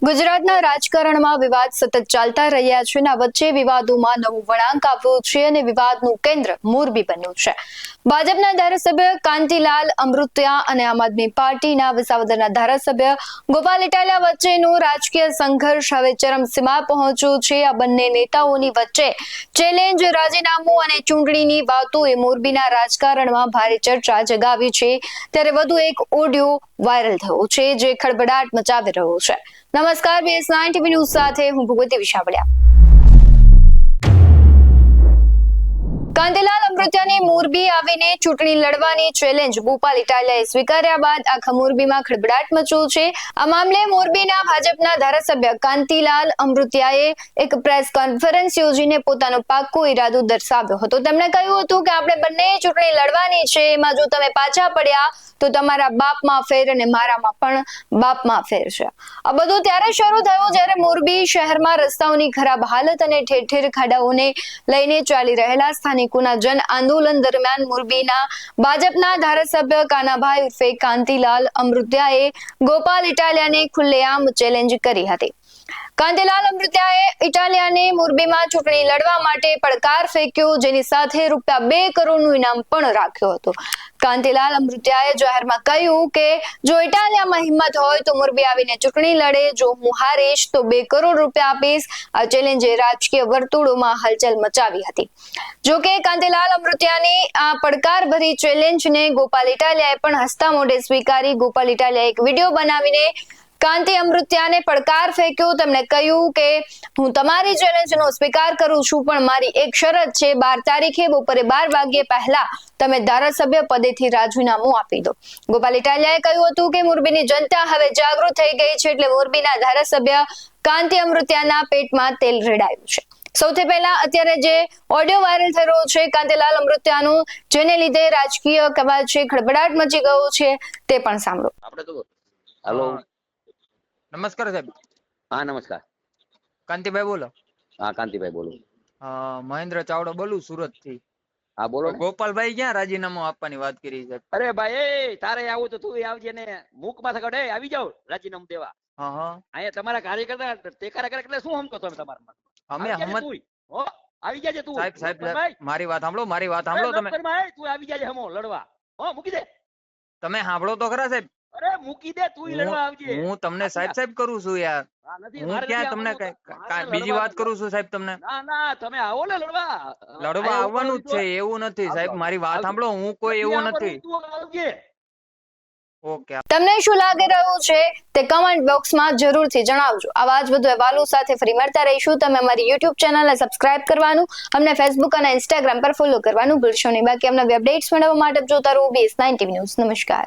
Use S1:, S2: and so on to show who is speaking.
S1: ગુજરાતના રાજકારણમાં વિવાદ સતત ચાલતા રહ્યા છે. આ વચ્ચે વિવાદોમાં નવો વળાંક આવ્યો છે અને વિવાદનું કેન્દ્ર મોરબી બન્યું છે. ભાજપના ધારાસભ્ય કાંતિલાલ અમૃતિયા અને આમ આદમી પાર્ટીના વિસાવદરના ધારાસભ્ય ગોપાલ ઇટાલિયા વચ્ચેનો રાજકીય સંઘર્ષ હવે ચરમસીમા પહોંચ્યો છે. આ બંને નેતાઓની વચ્ચે ચેલેન્જ, રાજીનામું અને ચૂંટણીની વાતોએ મોરબીના રાજકારણમાં ભારે ચર્ચા જગાવી છે. ત્યારે વધુ એક ઓડિયો વાયરલ થયો છે જે ખળભળાટ મચાવી રહ્યો છે. નમસ્કાર, BS9 TV ન્યૂઝ સાથે હું ભગવતી વિશાવડિયા. કાંતિલાલ અમૃતિયાને મોરબી આવીને ચૂંટણી લડવાની ચેલેન્જ ગોપાલ ઇટાલિયાએ સ્વીકાર્યા બાદ આખા મોરબીમાં ખળભળાટ મચ્યો છે. આ મામલે મોરબીના ભાજપના ધારાસભ્ય કાંતિલાલ અમૃતિયાએ એક પ્રેસ કોન્ફરન્સ યોજીને પોતાનો પાક્કો ઈરાદો દર્શાવ્યો હતો. તેમણે કહ્યું હતું કે આપણે બંને ચૂંટણી લડવાની છે. એમાં જો તમે પાછા પડ્યા તો તમારા બાપમાં ફેર અને મારામાં પણ બાપમાં ફેર છે. આ બધું ત્યારે શરૂ થયું જ્યારે મોરબી શહેરમાં રસ્તાઓની ખરાબ હાલત અને ઠેર ઠેર ખાડાઓને લઈને ચાલી રહેલા સ્થાનિકોના જન આંદોલન દરમિયાન મોરબીના ભાજપના ધારાસભ્ય કાનાભાઈ ઉર્ફે કાંતિલાલ અમૃતિયાએ ગોપાલ ઇટાલિયાને ખુલ્લેઆમ ચેલેન્જ કરી હતી. કાંતિલાલ અમૃતિયાએ ઇટાલિયાને મોરબીમાં ચૂંટણી લડવા માટે પડકાર ફેંક્યો, જેની સાથે ₹2 કરોડનું ઇનામ પણ રાખ્યો હતો. કાંતિલાલ અમૃતિયાએ જાહેરમાં કહ્યું કે જો ઇટાલિયામાં હિંમત હોય તો મોરબી આવીને ચૂંટણી લડે, જો હું હારીશ તો ₹2 કરોડ આપીશ. આ ચેલેન્જે રાજકીય વર્તુળોમાં હલચલ મચાવી હતી. જો કે કાંતિલાલ અમૃતિયાની આ પડકારભરી ચેલેન્જને ગોપાલ ઇટાલિયાએ પણ હસતા મોઢે સ્વીકારી. ગોપાલ ઇટાલિયાએ એક વિડીયો બનાવીને કાંતિ અમૃતિયાને પડકાર ફેંક્યો. તેમણે કહ્યું કે હું તમારી ચેલેન્જનો સ્વીકાર કરું છું, પણ મારી એક શરત છે. 12 તારીખે બપોરે 12 વાગ્યે પહેલા તમે ધારાસભ્ય પદેથી રાજીનામું આપી દો. ગોપાલ ઇટાલિયાએ કહ્યું હતું કે મોરબીની જનતા હવે જાગૃત થઈ ગઈ છે, એટલે મોરબીના ધારાસભ્ય કાંતિ અમૃતિયાના પેટમાં તેલ રેડાયું છે. સૌથી પહેલા અત્યારે જે ઓડિયો વાયરલ થઈ રહ્યો છે કાંતિલાલ અમૃતિયાનો, જેને લીધે રાજકીય કવાજ છે, ખળભળાટ મચી ગયો છે, તે પણ સાંભળો.
S2: હેલો,
S3: નમસ્કાર સાહેબ.
S2: હા નમસ્કાર.
S3: કાંતિભાઈ બોલો?
S2: હા કાંતિભાઈ બોલું.
S3: મહેન્દ્ર ચાવડા બોલું, સુરત થી.
S2: હા બોલો.
S3: ગોપાલભાઈ ક્યાં રાજીનામું આપવાની વાત કરી છે?
S2: અરે ભાઈ તારે આવું તો તું આવજે ને મૂકમાં સગડે આવી જાવ રાજીનામું દેવા. અહીંયા તમારા કાર્યકર્તા ટેકારા કરે એટલે શું હમકો તમે તમારા?
S3: અમે
S2: આવી જાજે તું.
S3: સાહેબ મારી વાત સાંભળો, મારી વાત સાંભળો તમે.
S2: તું આવી જાજે હમો લડવા. મૂકી દે.
S3: તમે સાંભળો તો ખરા સાહેબ.
S2: અરે મૂકી દે, તું લડવા આવજે.
S3: હું તમને સાહેબ કરું છું યાર. હું ક્યાં તમને બીજી વાત કરું છું સાહેબ તમને?
S2: ના તમે આવો ને લડવા
S3: આવવાનું જ છે એવું નથી સાહેબ. મારી વાત સાંભળો, હું કોઈ એવું નથી. ઓકે,
S1: તમને શું લાગી રહ્યું છે તે કમેન્ટ બોક્સમાં જરૂરથી જણાવજો. આવા જ વધુ અહેવાલો સાથે ફરી મળતા રહીશું. તમે અમારી YouTube ચેનલને સબસ્ક્રાઇબ કરવાનું, અમને Facebook અને Instagram પર ફોલો કરવાનું ભૂલશો નહીં. બાકી અમને અપડેટ્સ મેળવવા માટે જોતા રહો BS9 TV ન્યૂઝ. નમસ્કાર.